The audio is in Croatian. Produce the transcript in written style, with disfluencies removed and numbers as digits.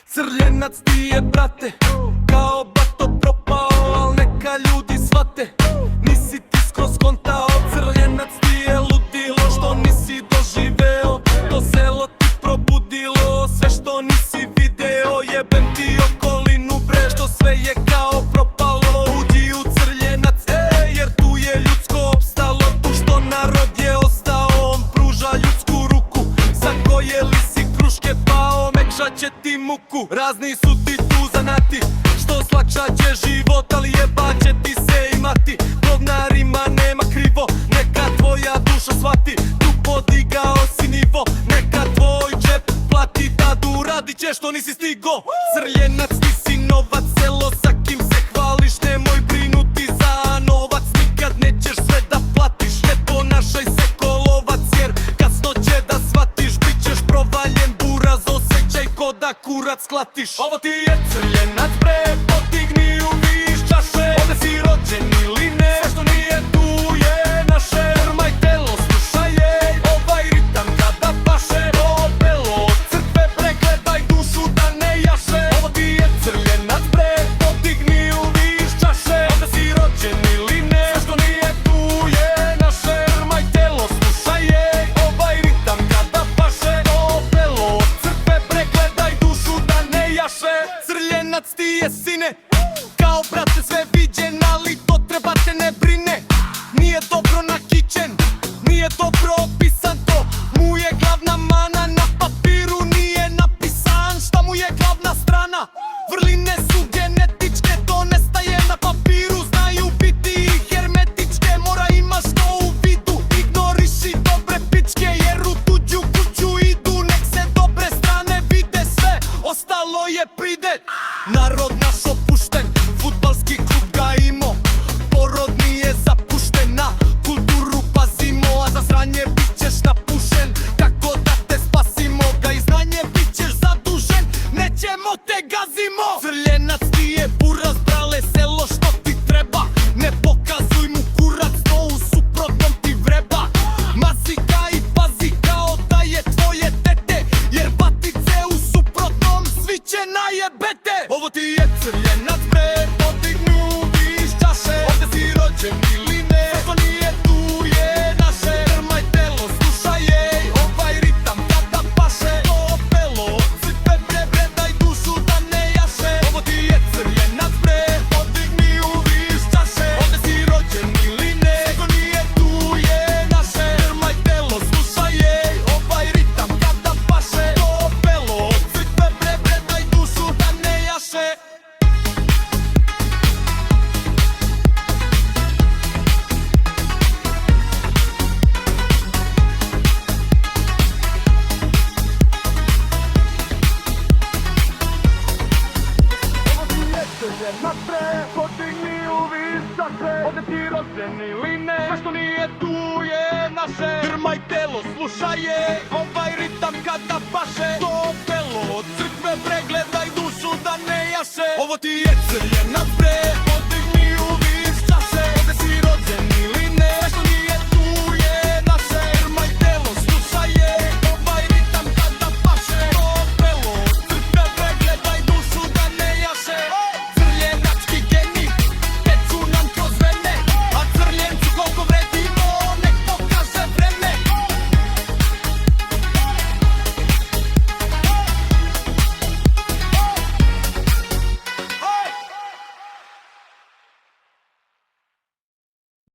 Crljenac ti je, brate, kao bato propao, al neka ljudi shvate, nisi ti skroz kontao. Crljenac ti je ludilo što nisi doživeo, to selo ti probudilo sve što nisi video. Jebem ti okolinu bre, što sve je kao propalo. Uđi u Crljenac, jer tu je ljudsko opstalo. Tu što narod je ostao, on pruža ljudsku ruku. Zagojeli si kruške pa omekšat će ti muku. Razni su ti tu zanati, što slakšat će život, ali jebat će ti se imati. Govnarima nema krivo, neka tvoja duša shvati. Tu podigao si nivo, neka tvoj džep plati. Tadu radit će što nisi stigo. Crljenac ti si novac, selo sa kim se hvališ. Nemoj brinuti za novac, nikad nećeš sve da platiš. Ne ponašaj se ko lovac, jer kasno će da shvatiš. Bićeš provaljen buraz, osjećaj ko da kurac klatiš. Ovo ti je Crljenac bre, podigni u viš čaše. Ovde si rođen ili ne, sve što nije tu je naše. Drmaj telo, slušaj jej, ovaj ritam kada paše. Opelo od crkve, pregledaj dušu da ne jaše. Ovo ti je Crljenac bre, podigni u viš čaše. Ovde si rođen ili ne, sve što nije tu je naše. Drmaj telo, slušaj jej, ovaj ritam kada paše. Opelo od crkve, pregledaj dušu da ne jaše. Crljenac ti je, sine, kao brate sve viđen, ali to treba te ne brine. Nije dobro nakićen, nije dobro opisan, to mu je glavna mana. Na papiru nije napisan, šta mu je glavna strana. Vrline su genetičke, to nestaje na papiru. Znaju biti hermetičke, mora imaš to u vidu. Ignoriši dobre pičke, jer u tuđu kuću idu. Nek se dobre strane vide, sve ostalo je pride. Narod naš opušten, fudbalski klub ga imo. Porod nije zapušten, na kulturu pazimo. A za sranje bit ćeš napušen, kako da te spasimo. Ga i znanje bit ćeš zadužen, nećemo te gazimo. Crljenac ti je buraz, brale, selo što ti treba. Ne pokazuj mu kurac, to u suprotnom ti vreba. Mazi ga i pazi kao da je tvoje dete, jer batice u suprotnom svi će najebete. Ovo ti je Crljenac bre, podignu viš čaše. Ovde si rođen ili ne, sve što nije tu je naše. Drmaj telo, slušaj jej, ovaj ritam kada paše. To opelo od crkve, pregledaj dušu da ne jaše. Ovo ti je Crljenac bre, podigni u viš čaše. Ovde si rođen ili ne, sve što nije tu je naše. Drmaj telo, slušaj jej, ovaj ritam kada paše. To opelo od crkve, pregledaj dušu da ne jaše. Crljenac bre, podigni u viš čaše. Ovde si rođen ili ne, sve što nije tu je naše. Drmaj telo, slušaj jej, ovaj ritam kada paše. To opelo od crkve, pregledaj dušu da ne jaše. Ovo ti je